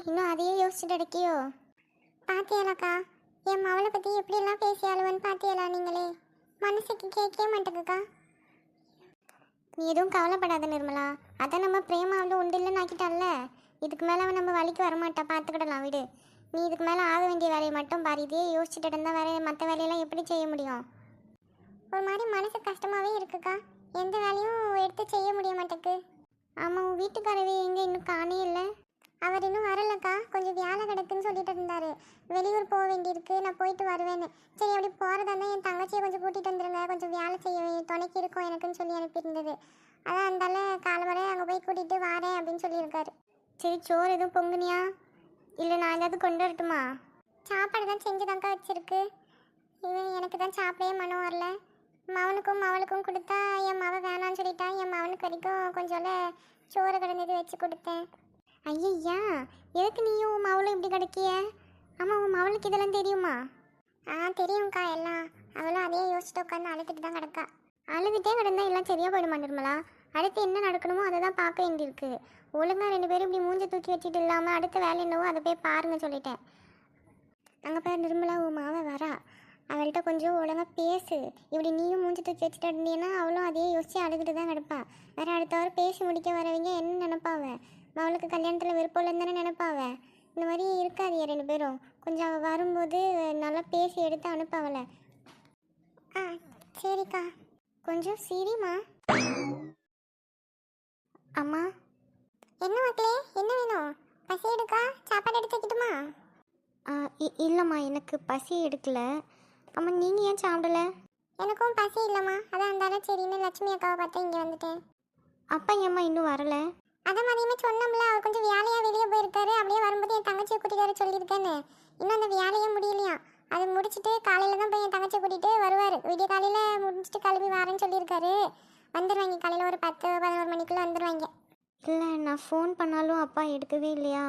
இன்னும் அதையே யோசிச்சுட்டு இருக்கியோ? பாத்தியாலக்கா, என் மவளை பற்றி எப்படிலாம் பேசியாளுவன்னு பாத்தியாலா நீங்களே? மனசுக்கு கேட்கவே மாட்டேங்குக்கா. நீ எதுவும் கவலைப்படாத நிர்மலா. அதான் நம்ம பிரேமா அவள் உண்டு இல்லைன்னு ஆக்கிட்டால. இதுக்கு மேலே அவன் நம்ம வழிக்கு வரமாட்டா, பார்த்துக்கிடலாம் விடு. நீ இதுக்கு மேலே ஆக வேண்டிய வேலையை மட்டும் பாரு. இதே யோசிச்சுட்டு இருந்தால் வேற மற்ற வேலையெல்லாம் எப்படி செய்ய முடியும்? ஒரு மாதிரி மனசு கஷ்டமாகவே இருக்குக்கா. எந்த வேலையும் எடுத்து செய்ய முடிய மாட்டேக்கு. ஆமாம், உன் வீட்டுக்காரவே எங்கே இன்னும் காணே இல்லை? அவர் இன்னும் வரலக்கா. கொஞ்சம் வேலை கிடக்குன்னு சொல்லிட்டு இருந்தாரு. வெளியூர் போக வேண்டியிருக்கு, நான் போயிட்டு வருவேன்னு. சரி, அப்படி போகிறதா இருந்தால் என் தங்கச்சியை கொஞ்சம் கூட்டிகிட்டு வந்துருங்க, கொஞ்சம் வேலை செய்ய துணைக்கு இருக்கும் எனக்குன்னு சொல்லி அனுப்பியிருந்தது. அதான் அந்தால காலவரை அங்கே போய் கூட்டிகிட்டு வரேன் அப்படின்னு சொல்லியிருக்காரு. சரி, சோறு எதுவும் பொங்குனியா இல்லை நான் ஏதாவது கொண்டு வரட்டுமா? சாப்பாடு தான் செஞ்சு தான்க்கா வச்சிருக்கு. இவன் எனக்கு தான் சாப்பிடவே மனம் வரல. மவனுக்கும் மவளுக்கும் கொடுத்தா என் மவ வேணான்னு சொல்லிட்டா. என் மவனுக்கு வரைக்கும் கொஞ்சம் சோறு கிடந்தது வச்சு கொடுத்தேன். ஐயா, எதுக்கு நீயும் உன் மவளும் இப்படி கிடைக்கிய? ஆமாம், உன் மவளுக்கு இதெல்லாம் தெரியுமா? தெரியும்க்கா எல்லாம். அவளும் அதே யோசிச்சுட்டு உட்காந்து அழுதுட்டு தான் கிடக்கா. அழுதுகிட்டே கிடந்தா எல்லாம் சரியாக போயிடுமா நிர்மலா? அடுத்து என்ன நடக்கணுமோ அதை தான் பார்க்க வேண்டியிருக்கு. ஒழுங்காக 2 பேரும் இப்படி மூஞ்சை தூக்கி வச்சுட்டு இல்லாமல் அடுத்த வேலை என்னவோ அதை போய் பாருங்க சொல்லிட்டேன். அங்கே போய் நிர்மலா உன் மாவை வரா. அவள்கிட்ட கொஞ்சம் ஒழுங்காக பேசு. இப்படி நீயும் மூஞ்சி தூக்கி வச்சுட்டு இருந்தீங்கன்னா அவளும் அதையே யோசிச்சு அழுதுட்டு தான் கிடப்பா. வேறு அடுத்த வாரம் பேசி முடிக்க வரவங்க என்ன நினைப்பாவ? அவளுக்கு கல்யாணத்தில் விருப்பம் இல்லைன்னு தானே நினைப்பாவ. இந்த மாதிரி இருக்காதியா 2 பேரும். கொஞ்சம் அவள் வரும்போது நல்லா பேசி எடுத்து அனுப்பாவல. சரிக்கா. கொஞ்சம் சிரிமா. அம்மா. என்ன மக்களே, என்ன வேணும்? பசி எடுக்கா? சாப்பாடு எடுத்து வைக்கட்டுமா? இல்லைம்மா, எனக்கு பசி எடுக்கல. அம்மா, நீங்கள் ஏன் சாப்பிடல? எனக்கும் பசி இல்லைம்மா. அதான் இருந்தாலும் சரின்னு லட்சுமி அக்காவை பார்த்து இங்கே வந்துட்டேன். அப்பா ஏம்மா இன்னும் வரலை? அதான் மதியமே சொன்னோம்ல, அவர் கொஞ்சம் வேலையாக வெளியே போயிருக்காரு. அப்படியே வரும்போது என் தங்கச்சியை கூட்டிகிட்டு வர சொல்லியிருக்கேன்னு. இன்னும் அந்த வேலையே முடியலையா. அது முடிச்சுட்டு காலையில் தான் போய் என் தங்கச்சியை கூட்டிகிட்டு வருவார். விடிய காலையில் முடிச்சுட்டு கிளம்பி வரேன்னு சொல்லியிருக்காரு. வந்துடுவாங்க காலையில் ஒரு 10-11 மணிக்குள்ளே வந்துடுவாங்க. இல்லை, நான் ஃபோன் பண்ணாலும் அப்பா எடுக்கவே இல்லையா,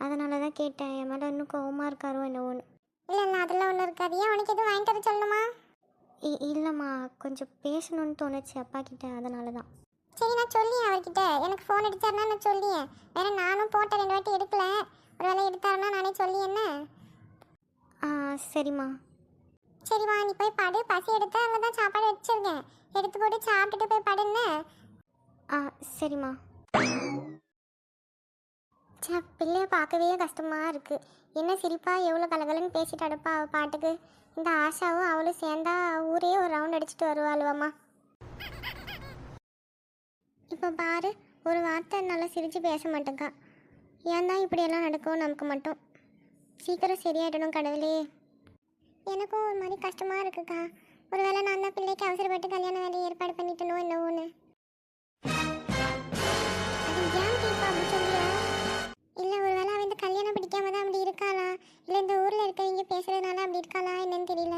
அதனால தான் கேட்டேன். என் மேலே இன்னும் கோவமாக இருக்காரோ என்னவோன்னு. இல்லை, அதெல்லாம் ஒன்றும் இருக்காது. ஏன் உனக்கு எதுவும் வாங்கிட்டு வர சொல்லணுமா? இல்லைம்மா, கொஞ்சம் பேசணும்னு தோணுச்சு அப்பா கிட்ட, அதனால தான். சரி, நான் சொல்லியேன் அவர்கிட்ட. எனக்கு ஃபோன் அடிச்சாருன்னா நான் சொல்லியேன். வேற நானும் போட்ட 2 வாட்டி எடுக்கல. ஒரு வேலை எடுத்தாருன்னா நானே சொல்லியேன்னு. சரிம்மா. சரிம்மா, நீ போய் படு. பசி எடுத்து அங்கே தான் சாப்பாடு வச்சிருக்கேன். எடுத்து போட்டு சாப்பிட்டுட்டு போய் படுன்னு. சரிம்மா. பிள்ளைய பார்க்கவே கஷ்டமாக இருக்குது. என்ன சிரிப்பா எவ்வளோ கலகலன்னு பேசிட்டு அடுப்பா அவள் பாட்டுக்கு. இந்த ஆஷாவும் அவளும் சேர்ந்தா ஊரே ஒரு ரவுண்ட் அடிச்சுட்டு வருவாளுவம்மா. இப்போ பாரு, ஒரு வார்த்தை நல்லா சிரித்து பேச மாட்டேங்க்கா. ஏன் தான் இப்படியெல்லாம் நடக்கும் நமக்கு மட்டும்? சீக்கிரம் சரியாயிடணும் கடவுளே. எனக்கும் ஒரு மாதிரி கஷ்டமாக இருக்குக்கா. ஒரு வேளை நான் தான் பிள்ளைக்கு அவசரப்பட்டு கல்யாண வேலையை ஏற்பாடு பண்ணிட்டனோ என்னவோன்னு. இல்லை, ஒரு வேளை அவன் இந்த கல்யாணம் பிடிக்காம தான் அப்படி இருக்காளா, இல்லை இந்த ஊரில் இருக்கவங்க பேசுறதுனால அப்படி இருக்காளா என்னன்னு தெரியல.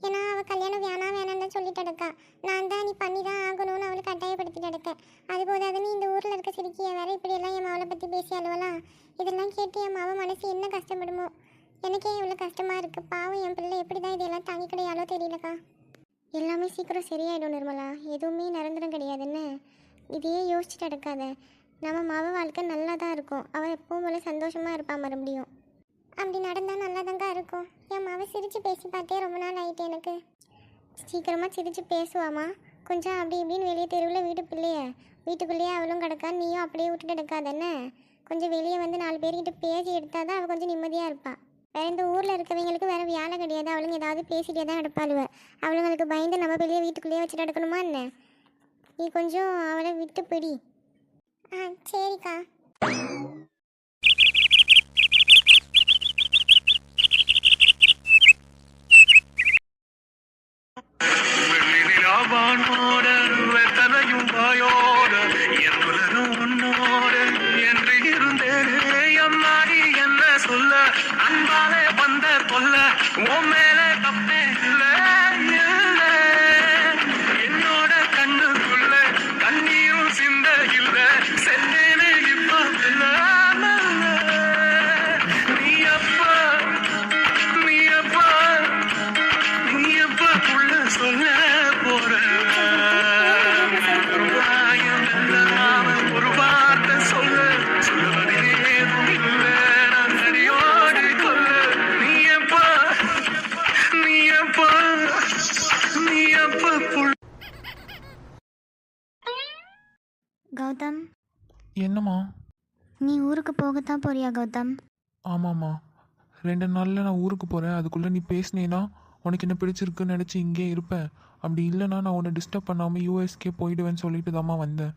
ஏன்னா அவள் கல்யாணம் வேணான்னு தான் சொல்லிட்டு இருக்கா. நான் தான் நீ பண்ணி தான் ஆகணும்னு அவளை கட்டாயப்படுத்திட்டு இருக்கேன். அது போதாதுன்னு இந்த ஊரில் இருக்க சிரிக்கிய வேற இப்படியெல்லாம் என் மவளை பற்றி பேசி அழுவலா. இதெல்லாம் கேட்டு என் மாவ மனசு என்ன கஷ்டப்படுமோ. எனக்கே இவ்வளோ கஷ்டமாக இருக்குது. பாவம் என் பிள்ளை எப்படி தான் இதெல்லாம் தாங்கி கிடையாலோ தெரியலக்கா. எல்லாமே சீக்கிரம் சரியாயிடும் நிர்மலா. எதுவுமே நிரந்தரம் கிடையாதுன்னு இதையே யோசிச்சுட்டு எடுக்காத. நம்ம மாவ வாழ்க்கை நல்லா தான் இருக்கும். அவள் எப்பவும் போல சந்தோஷமாக இருப்பாள் மறுபடியும். அப்படி நடந்தால் நல்லா தாங்க இருக்கும். என் மாவை சிரித்து பேசி பார்த்தே ரொம்ப நாள் ஆகிட்டு எனக்கு. சீக்கிரமாக சிரித்து பேசுவாமா. கொஞ்சம் அப்படி இப்படின்னு வெளியே தெருவில் வீட்டுக்குள்ளேயே அவளும் கிடக்கா. நீயும் அப்படியே விட்டுட்டு எடுக்காதன்னு. கொஞ்சம் வெளியே வந்து 4 பேர்கிட்ட பேசி எடுத்தால் தான் அவள் கொஞ்சம் நிம்மதியாக இருப்பாள். வேறு இந்த ஊரில் இருக்கவங்களுக்கு வேறு வேலை கிடையாது. அவளுங்க ஏதாவது பேசிகிட்டே தான் எடுப்பாளுவ. அவளுங்களுக்கு பயந்து நம்ம வெளியே வீட்டுக்குள்ளேயே வச்சுட்டு எடுக்கணுமா என்ன? நீ கொஞ்சம் அவளை விட்டு பிடி. சரிக்கா. அன்பாலே வந்த கொல்ல உன் மேல தப்பே இல்லை. என்னோட கண்ணுக்குள்ள கண்ணீரும் சிந்த இல்ல. சென்னேனே இப்ப நீ அப்பா உள்ள சொல்ல போற ஒரு வார்த்தை சொல்லுவதே இல்லை. கௌதம், என்னம்மா? நீ ஊருக்கு போகத்தான் போறியா கௌதம்? ஆமாம்மா, 2 நாளில் நான் ஊருக்கு போகிறேன். அதுக்குள்ளே நீ பேசினேன்னா உனக்கு என்ன பிடிச்சிருக்குன்னு நினச்சி இங்கே இருப்பேன். அப்படி இல்லைன்னா நான் உன்னை டிஸ்டர்ப் பண்ணாமல் யூஎஸ்கே போயிடுவேன்னு சொல்லிட்டு தாம்மா வந்தேன்.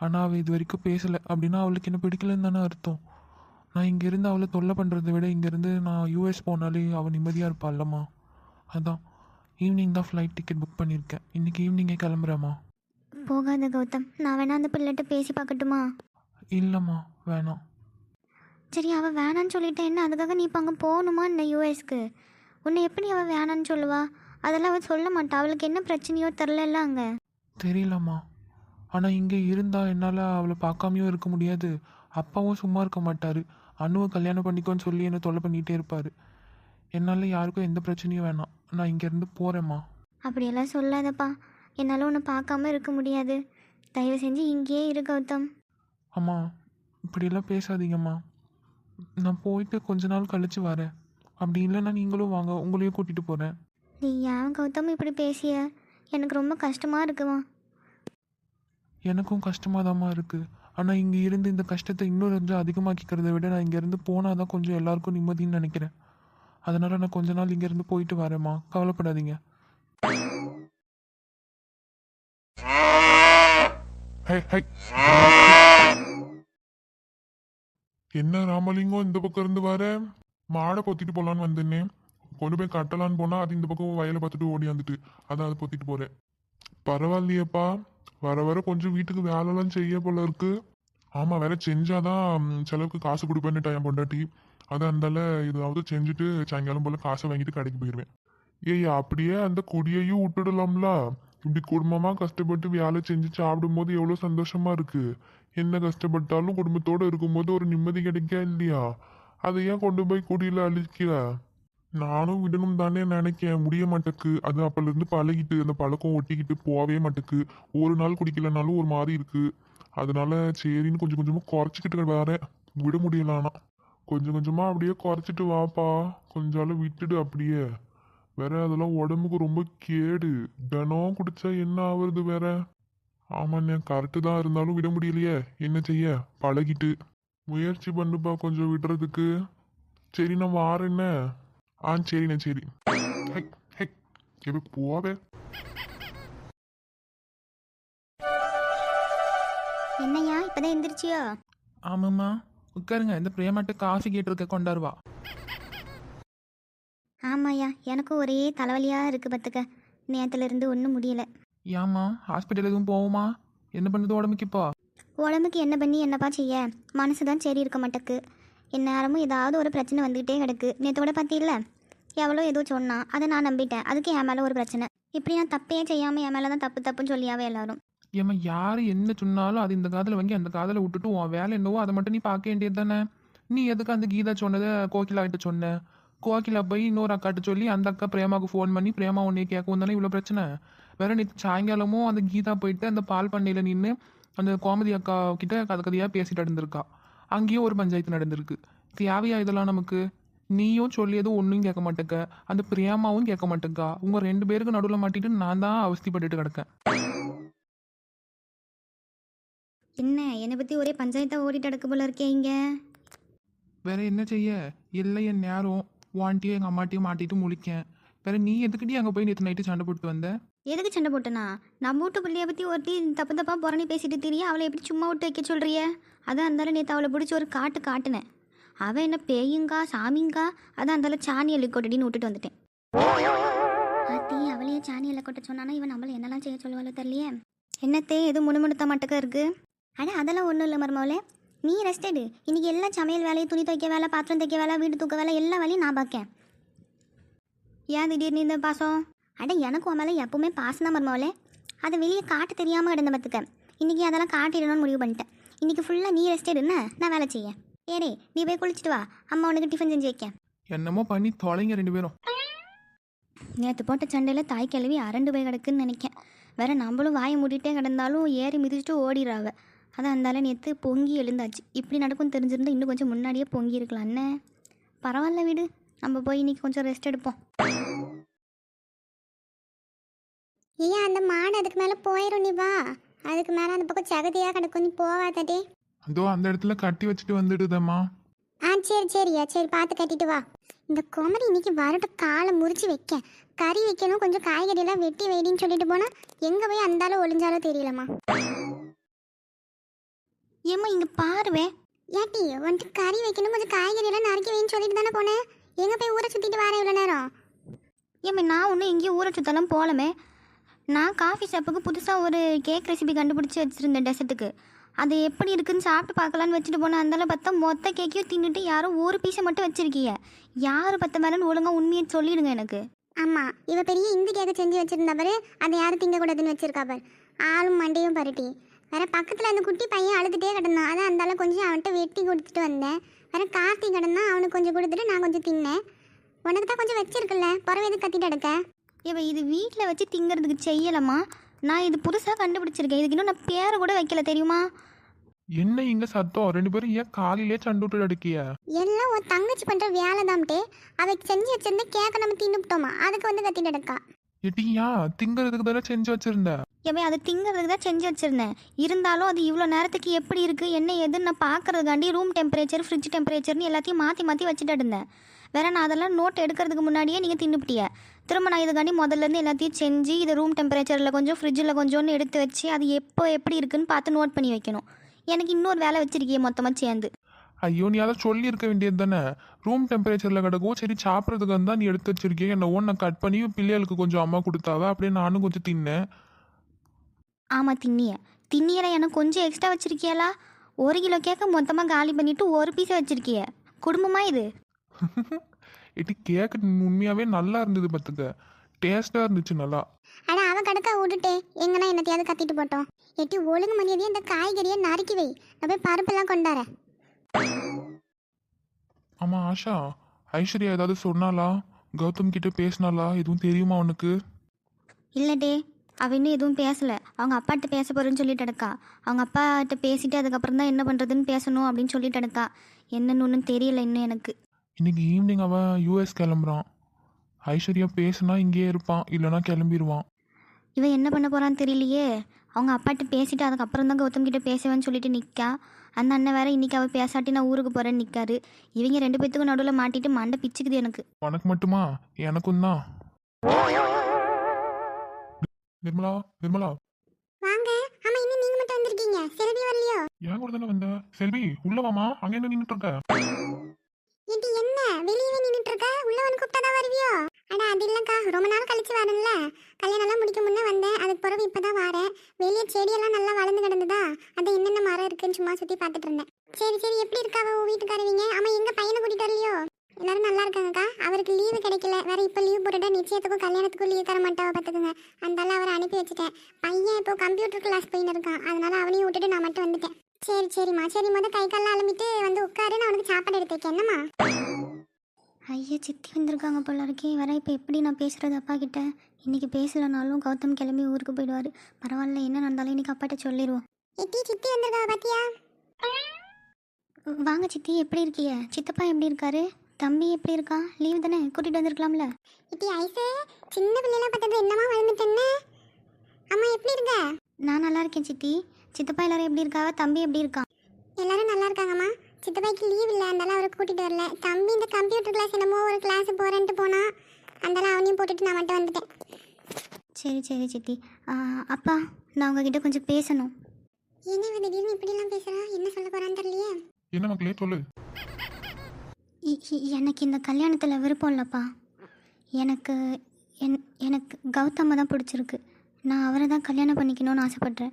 ஆனால் அவள் இது வரைக்கும் பேசலை. அப்படின்னா அவளுக்கு என்ன பிடிக்கலன்னு தானே அர்த்தம். நான் இங்கேருந்து அவளை தொல்லை பண்ணுறதை விட இங்கேருந்து நான் யூஎஸ் போனாலே அவள் நிம்மதியாக இருப்பாள்லம்மா. அதான் ஈவினிங் தான் ஃப்ளைட் டிக்கெட் புக் பண்ணியிருக்கேன். இன்றைக்கி ஈவினிங்கே கிளம்புறேம்மா. போகாத கௌதம், நான் வேணா அந்த பிள்ளைகிட்ட பேசி பார்க்கட்டுமா? இல்லைம்மா, வேணாம். சரி, அவள் வேணான்னு சொல்லிட்டேன், என்ன அதுக்காக நீ இப்போ அங்கே போகணுமா இந்த யூஎஸ்க்கு? உன்னை எப்படி அவள் வேணான்னு சொல்லுவா? அதெல்லாம் அவள் சொல்ல மாட்டா. அவளுக்கு என்ன பிரச்சனையோ தெரிலல்ல அங்கே. தெரியலம்மா, ஆனால் இங்கே இருந்தால் என்னால் அவளை பார்க்காமையும் இருக்க முடியாது. அப்பாவும் சும்மா இருக்க மாட்டார். அண்ணுவை கல்யாணம் பண்ணிக்கோன்னு சொல்லி என்னை தொல்லை பண்ணிகிட்டே இருப்பார். என்னால் யாருக்கும் எந்த பிரச்சனையும் வேணாம். நான் இங்கேருந்து போகிறேம்மா. அப்படியெல்லாம் சொல்லாதப்பா. என்னால் உன்னை பார்க்காம இருக்க முடியாது. தயவு செஞ்சு இங்கேயே இரு கௌதம். அம்மா, இப்படியெல்லாம் பேசாதீங்கம்மா. நான் போயிட்டு கொஞ்ச நாள் கழித்து வரேன். அப்படி இல்லைன்னா நீங்களும் வாங்க, உங்களையும் கூட்டிகிட்டு போகிறேன். நீ ஏன் கௌதம் இப்படி பேசிய? எனக்கு ரொம்ப கஷ்டமாக இருக்குமா? எனக்கும் கஷ்டமாக இருக்குது. ஆனால் இங்கே இருந்து இந்த கஷ்டத்தை இன்னும் கொஞ்சம் அதிகமாக்கிக்கிறத விட நான் இங்கேருந்து போனால் தான் கொஞ்சம் எல்லாருக்கும் நிம்மதின்னு நினைக்கிறேன். அதனால் நான் கொஞ்ச நாள் இங்கேருந்து போயிட்டு வரேம்மா, கவலைப்படாதீங்க. என்ன ராமலிங்கம் இந்த பக்கம் இருந்து வர? மாடை பொத்திட்டு போலான்னு வந்தேன்னே. கொண்டு போய் கட்டலான்னு போனா அது இந்த பக்கம் வயலை பார்த்துட்டு ஓடி வந்துட்டு அதான் அதை பொத்திட்டு போறேன். பரவாயில்லையேப்பா, வர வர கொஞ்சம் வீட்டுக்கு வேலைலாம் செய்ய போல இருக்கு. ஆமா, வேலை செஞ்சாதான் செலவுக்கு காசு கொடுப்பேன்னுட்டா என் பொண்டாட்டி. அதான் இருந்தால ஏதாவது செஞ்சுட்டு சாயங்காலம் போல காசை வாங்கிட்டு கடைக்கு போயிடுவேன். ஏய், அப்படியே அந்த கொடியையும் விட்டுடலாம்ல? இப்படி குடும்பமா கஷ்டப்பட்டு வேலை செஞ்சு சாப்பிடும்போது எவ்வளோ சந்தோஷமா இருக்கு. என்ன கஷ்டப்பட்டாலும் குடும்பத்தோட இருக்கும்போது ஒரு நிம்மதி கிடைக்கா இல்லையா? அதை ஏன் கொண்டு போய் குடியில அழிக்கிற? நானும் விடணும் தானே நினைக்கேன், முடிய மாட்டேக்கு. அது அப்பல இருந்து பழகிட்டு அந்த பழக்கம் ஒட்டிக்கிட்டு போகவே மாட்டேக்கு. ஒரு நாள் குடிக்கலனாலும் ஒரு மாதிரி இருக்கு. அதனால சரின்னு கொஞ்சம் கொஞ்சமா குறைச்சிக்கிட்டு வரேன். விட முடியல, ஆனா கொஞ்சம் கொஞ்சமா அப்படியே குறைச்சிட்டு வாப்பா. கொஞ்சம் விட்டுடு அப்படியே. வேற அதெல்லாம் உடம்புக்கு ரொம்ப கேடு. தினம் குடிச்சா என்ன ஆகுறது வேற? ஆமாண்ணே, கரெக்டு தான். இருந்தாலும் விட முடியலையே, என்ன செய்ய? பழகிட்டு. முயற்சி பண்ணுப்பா கொஞ்சம் விடுறதுக்கு. சரி, நான் வாரேன்ன. சரிண்ணே, சரி. எப்ப போவே? என்னையா இப்பதான் எந்திரிச்சியா? ஆமாம்மா, உட்காருங்க. இந்த பிரேமாட்ட காஃபி கேட்டிருக்க, கொண்டாருவா. ஆமாய்யா, எனக்கும் ஒரே தலைவலியாக இருக்குது பார்த்துக்க. நேரத்துலேருந்து ஒன்றும் முடியல. ஏம்மா, ஹாஸ்பிட்டல் எதுவும் போவோமா? என்ன பண்ணுது உடம்புக்கு இப்போ? உடம்புக்கு என்ன பண்ணி என்னப்பா செய்ய? மனசு தான் சரி இருக்க மாட்டேக்கு. எந்நேரமும் ஏதாவது ஒரு பிரச்சனை வந்துக்கிட்டே கிடக்கு. நேற்றோட பார்த்தில்ல, எவ்வளோ ஏதோ சொன்னான், அதை நான் நம்பிட்டேன். அதுக்கு என் மேலே ஒரு பிரச்சனை. இப்படி நான் தப்பே செய்யாமல் என் மேலே தான் தப்பு தப்புன்னு சொல்லியாவே எல்லாரும். ஏம்மா, யார் என்ன சொன்னாலும் அது இந்த காதில் வாங்கி அந்த காதில் விட்டுட்டு உன் வேலை என்னவோ அதை மட்டும் நீ பார்க்க வேண்டியது தானே. நீ எதுக்கு அந்த கீதா சொன்னதை கோகிலா கிட்ட சொன்ன? கோகிலா போய் இன்னொரு அக்காட்ட சொல்லி அந்த அக்கா பிரேமாவுக்கு ஃபோன் பண்ணி பிரேமா உன்னை கேட்கவும் தானே இவ்வளோ பிரச்சனை. வேற நேற்று சாயங்காலமும் அந்த கீதா போயிட்டு அந்த பால் பண்ணையில் நின்று அந்த கோமதி அக்கா கிட்ட கதை கதையாக பேசிட்டு நடந்திருக்கா. அங்கேயும் ஒரு பஞ்சாயத்து நடந்திருக்கு. தேவையா இதெல்லாம் நமக்கு? நீயும் சொல்லியதும் ஒன்றும் கேட்க மாட்டேக்க, அந்த பிரேமாவும் கேட்க மாட்டேக்கா. உங்கள் 2 பேருக்கு நடுவில் மாட்டிட்டு நான் தான் அவஸ்திப்பட்டுட்டு கிடக்கேன். என்ன என்னை பற்றி ஒரே பஞ்சாயத்தாக ஓடிட்டு கிடக்கு போல இருக்கே இங்கே. வேற என்ன செய்ய? இல்லை, என் நேரம் வாண்டியும் எங்கள் அம்மாட்டையும் மாட்டிட்டு முழிக்கேன். வேற நீ எதுக்கிட்டே அங்கே போய் நேற்று நைட்டு சண்டை போட்டு வந்த? எதுக்கு சண்டை போட்டனா? நம்ம வீட்டு பிள்ளைய பற்றி ஒருத்தி தப்பு தப்பாக புறணி பேசிட்டு தெரிய அவளை எப்படி சும்மா விட்டு வைக்க சொல்கிறிய? அதான் அந்தாலும் நேற்று அவளை பிடிச்சி ஒரு காட்டினேன். அவள் என்ன பேயுங்கா சாமிங்கா, அதான் அந்தாலும் சாணி எல்லி கொட்டடின்னு விட்டுட்டு வந்துட்டேன். ஆத்தி அவளையே சாணி எல்லை கொட்ட சொன்னானா இவன் நம்மளை என்னெல்லாம் செய்ய சொல்லுவாளோ தெரியலையே. என்னத்தே எதுவும் முணுமுணுத்த மாட்டக்க இருக்கு? ஆனால் அதெல்லாம் ஒன்றும் இல்லை மருமவளே, நீ ரெஸ்ட் எடு. இன்றைக்கி எல்லாம் சமையல் வேலை, துணி துவைக்க வேலை, பாத்திரம் தைக்க வேலை, வீடு தூக்க வேலை, எல்லா வேலையும் நான் பார்க்கேன். ஏன் திடீர்னு இந்த பாசம்? அட எனக்கும் உன் மேலே எப்பவுமே பாசம் தான் மருமவளே. அதை வெளியே காட்ட தெரியாமல் கிடந்த பார்த்துக்க. இன்றைக்கி அதெல்லாம் காட்டிடணும்னு முடிவு பண்ணிட்டேன். இன்றைக்கி ஃபுல்லாக நீ ரெஸ்ட் எடுன்னு நான் வேலை செய்ய. ஏரே, நீ போய் குளிச்சுட்டு வா, அம்மா உனக்கு டிஃபன் செஞ்சு வைக்க. என்னமோ பண்ணி தொலைங்க 2 பேரும். நேற்று போட்ட சண்டையில் தாய் கிழவி அரண்டு போய் கிடக்குன்னு நினைக்கேன். வேற நம்மளும் வாயை மூடிட்டே கிடந்தாலும் ஏறி மிதிச்சுட்டு ஓடிடுறாவ. அதான் இருந்தாலும் நேற்று பொங்கி எழுந்தாச்சு. இப்படி நடக்கும் தெரிஞ்சிருந்தா இன்னும் கொஞ்சம் முன்னாடியே பொங்கி இருக்கலாம். என்ன பரவாயில்ல விடு, நம்ம போய் இன்னைக்கு கொஞ்சம் ரெஸ்ட் எடுப்போம். ஏன் அந்த மாடு அதுக்கு மேலே போயிடும், நீ வா. அதுக்கு மேலே அந்த பக்கம் சகதியாக கிடக்கும், நீ போவாதே. அதோ அந்த இடத்துல கட்டி வச்சுட்டு வந்துடுதம்மா. சரி சரியா, சரி பார்த்து கட்டிட்டு வா. இந்த குமரி இன்னைக்கு வரட்டும், காலை முறிச்சு வைக்க. கறி வைக்கணும், கொஞ்சம் காய்கறியெல்லாம் வெட்டி வைடின்னு சொல்லிட்டு போனா எங்கே போய் அந்தாலும் ஒளிஞ்சாலும் தெரியலம்மா. ஏம்மா இங்கே பாருவே. ஏட்டி வந்துட்டு கறி வைக்கணும், கொஞ்சம் காய்கறியெல்லாம் நறுக்கி வைன்னு சொல்லிட்டு தானே போனேன். எங்கே போய் ஊரை சுற்றிட்டு வரேன் இவ்வளோ நேரம்? ஏம்மா நான் ஒன்றும் எங்கேயும் ஊரை சுற்றலாம் போகலமே. நான் காஃபி ஷாப்புக்கு புதுசாக ஒரு கேக் ரெசிபி கண்டுபிடிச்சி வச்சுருந்தேன் டெசர்ட்டுக்கு. அது எப்படி இருக்குன்னு சாப்பிட்டு பார்க்கலான்னு வச்சுட்டு போனேன். அந்தாலும் பார்த்தா மொத்த கேக்கையும் தின்னுட்டு யாரும் ஒரு பீஸை மட்டும் வச்சுருக்கீங்க. யார் பத்த மேலேன்னு ஒழுங்காக உண்மையை சொல்லிடுங்க எனக்கு. ஆமாம், இவ பெரிய இந்து கேக்க செஞ்சு வச்சுருந்தா பாரு, அதை யாரும் திங்கக்கூடாதுன்னு வச்சுருக்கா பாரு. ஆளும் மண்டையும் பரட்டி. வேற பக்கத்தில் அந்த குட்டி பையன் அழுதுகிட்டே கிடந்தான். அதான் அந்தாலும் கொஞ்சம் அவன்கிட்ட வெட்டி கொடுத்துட்டு வந்தேன். வேற காஃபி கிடந்தான், அவனுக்கு கொஞ்சம் கொடுத்துட்டு நான் கொஞ்சம் தின்னேன். உனக்கு தான் கொஞ்சம் வச்சிருக்குல்ல, புறவை எதுக்கு கத்திட்டு எடுக்க? ஏப்பா இது வீட்டில் வச்சு திங்கிறதுக்கு செய்யலாமா? நான் இது புதுசாக கண்டுபிடிச்சிருக்கேன். இதுக்கு இன்னும் நான் பேரை கூட வைக்கல தெரியுமா? என்ன இங்க சத்தம்? 2 பேரும் ஏன் காலையிலே சண்டை விட்டு அடிக்கிய? எல்லாம் உன் தங்கச்சி பண்ணுற வேலை தான்ட்டு. அவளுக்கு செஞ்சு வச்சிருந்தா கேட்க நம்ம தின்னுட்டோமா, அதுக்கு வந்து கத்திட்டு எடுக்கா. எட்டியா திங்கிறதுக்கு தானே செஞ்சு வச்சிருந்த. ஏப்பா அது திங்கிறதுக்கு தான் செஞ்சு வச்சுருந்தேன். இருந்தாலும் அது இவ்வளோ நேரத்துக்கு எப்படி இருக்குது என்ன ஏதுன்னு நான் பார்க்கறதுக்காண்டி ரூம் டெம்பரேச்சர் ஃப்ரிட்ஜ் டெம்பரேச்சர்னு எல்லாத்தையும் மாற்றி மாற்றி வச்சுட்டு இருந்தேன். வேற நான் அதெல்லாம் நோட் எடுக்கிறதுக்கு முன்னாடியே நீங்கள் தின்னுப்பிட்டிய. திரும்ப நான் இதுக்காண்டி முதல்லேருந்து எல்லாத்தையும் செஞ்சு இதை ரூம் டெம்பரேச்சரில் கொஞ்சம் ஃப்ரிட்ஜில் கொஞ்சோன்னு எடுத்து வச்சு அது எப்போ எப்படி இருக்குன்னு பார்த்து நோட் பண்ணி வைக்கணும். எனக்கு இன்னொரு வேலை வச்சிருக்கிய மொத்தமாக சேர்ந்து. ஐயோ நீ அதை சொல்லி இருக்க வேண்டியது தானே. ரூம் டெம்பரேச்சர்ல கிடக்கும், சரி சாப்பிட்றதுக்கு வந்தா நீ எடுத்து வச்சிருக்கேன். என்ன ஒன்று கட் பண்ணி பிள்ளைகளுக்கு கொஞ்சம் அம்மா கொடுத்தாவ, அப்படியே நானும் கொஞ்சம் தின்னேன். ஆமாம் திண்ணியலை எனக்கு கொஞ்சம் எக்ஸ்ட்ரா வச்சுருக்கியாலா? 1 கிலோ கேக்க மொத்தமாக காலி பண்ணிவிட்டு ஒரு பீஸை வச்சுருக்கிய. குடும்பமா இது? எட்டி கேக்கு உண்மையாவே நல்லா இருந்தது பார்த்துக்க, டேஸ்டா இருந்துச்சு நல்லா. ஆனால் அவன் கடக்கா விட்டுட்டே எங்கன்னா என்னத்தையாவது கத்திட்டு போட்டோம். எட்டி ஒழுங்கு மரியாதையே இந்த காய்கறியை நறுக்கி வை, நான் போய் பருப்பெல்லாம் கொண்டாரேன். ஆமா ஆஷா, ஐஸ்வர்யா ஏதாவது சொன்னாலா? கௌதம் கிட்ட பேசினாலா? எதுவும் தெரியுமா உனக்கு? இல்லடே, அவள் இன்னும் எதுவும் பேசலை. அவங்க அப்பாட்ட பேச போகிறேன்னு சொல்லிட்டு எடுக்கா. அவங்க அப்பாட்ட பேசிட்டு அதுக்கப்புறம் தான் என்ன பண்ணுறதுன்னு பேசணும் அப்படின்னு சொல்லிட்டு எடுக்கா. என்னன்னு ஒன்றும் தெரியல இன்னும் எனக்கு. இன்னைக்கு ஈவினிங் அவன் யூஎஸ் கிளம்புறான். ஐஸ்வர்யா பேசுனா இங்கேயே இருப்பான், இல்லைனா கிளம்பிடுவான். இவன் என்ன பண்ண போகிறான்னு தெரியலையே. அவங்க அப்பாட்ட பேசிட்டு அதுக்கப்புறம் தான் கௌதம் கிட்ட பேசுவேன்னு சொல்லிட்டு நிற்கா. அந்த அண்ணன் வேற இன்னைக்கு அவள் பேசாட்டி நான் ஊருக்கு போகிறேன்னு நிற்காரு. இவங்க 2 பேத்துக்கும் நடுவில் மாட்டிட்டு மண்டை பிச்சுக்குது எனக்கு. உனக்கு மட்டுமா? எனக்கும் தான். நிர்மலா நிர்மலா வாங்க. ஆமா, இன்னும் நீங்க மட்டும் வந்திருக்கீங்க, செல்வி வரலையோ? ஏன் கூட தானே வந்த? செல்வி உள்ள வாமா, அங்க என்ன நின்னுட்டு இருக்க? ஏண்டி என்ன வெளியவே நின்னுட்டு இருக்க? உள்ள வந்து கூப்பிட்டாதான் வருவியோ? அட அது இல்லக்கா, ரொம்ப நாள் கழிச்சு வரேன்ல, கல்யாணம் எல்லாம் முடிக்க முன்னே வந்தேன். அதுக்கு பிறகு இப்பதான் வரேன். வெளியே செடியெல்லாம் நல்லா வளர்ந்து கிடந்ததா, அது என்னென்ன மரம் இருக்குன்னு சும்மா சுத்தி பார்த்துட்டு இருந்தேன். சரி சரி, எப்படி இருக்காவ உன் வீட்டுக்காரவிங்க? ஆமா, எங்க பையனை கூட்டிட்டு வரலையோ? எல்லாரும் நல்லா இருக்காங்கக்கா. அவருக்கு லீவு கிடைக்கல, வேற இப்போ லீவ் போட்டுட்டா நிச்சயத்துக்கும் கல்யாணத்துக்கும் லீவ் தர மாட்டாவ பார்த்துக்குங்க. அதனால அவரை அனுப்பி வச்சுட்டேன். பையன் இப்போ கம்ப்யூட்டர் கிளாஸ் போயின்னு இருக்கான், அதனால அவனையும் விட்டுட்டு நான் மட்டும் வந்துட்டேன். சரி சரிம்மா, சரி முதல் கை கால்லாம் அலம்பிட்டு வந்து உட்காரு, நான் உனக்கு சாப்பாடு எடுத்து வைக்க. என்னம்மா? ஐயா சித்தி வந்திருக்காங்க போல இருக்கே. வேற இப்போ எப்படி நான் பேசுகிறது அப்பா கிட்ட? இன்றைக்கி பேசலனாலும் கௌதம் கிளம்பி ஊருக்கு போயிடுவார். பரவாயில்ல, என்ன நடந்தாலும் இன்றைக்கி அப்பாட்ட சொல்லிடுவோம். எட்டி சித்தி வந்திருக்கா பாத்தியா? வாங்க சித்தி, எப்படி இருக்கீங்க? சித்தப்பா எப்படி இருக்காரு? தம்பி எப்படி இருக்கா? லீவ் தானே, கூட்டிகிட்டு வந்திருக்கலாம்ல. எட்டி ஐசு, சின்ன பிள்ளைலாம் பார்த்தது என்னமா வளர்ந்துட்டேன்னு. அம்மா எப்படி இருக்க? நான் நல்லா இருக்கேன் சித்தி. சித்தப்பா எல்லாரும் எப்படி இருக்காவ? தம்பி எப்படி இருக்கான்? எல்லாரும் நல்லா இருக்காங்கம்மா. சித்தப்பாய்க்கு லீவ் இல்லை, அதனால அவரை கூட்டிட்டு வரல. தம்பி இந்த கம்ப்யூட்டர் கிளாஸ் என்னமோ ஒரு கிளாஸ் போறேன்ட்டு போனா, அதனால அவனையும் போட்டுட்டு நான் மட்டும் வந்துட்டேன். சரி சரி சித்தி. அப்பா, நான் உங்ககிட்ட கொஞ்சம் பேசணும். என்ன இவ திடீர்னு இப்படிலாம் பேசுறா? என்ன சொல்ல போறான்னு தெரியலையே. என்ன மக்களே சொல்லு. எனக்கு இந்த கல்யாணத்தில் விருப்பம் இல்லைப்பா. எனக்கு கௌதமை தான் பிடிச்சிருக்கு. நான் அவரை தான் கல்யாணம் பண்ணிக்கணும்னு ஆசைப்பட்றேன்.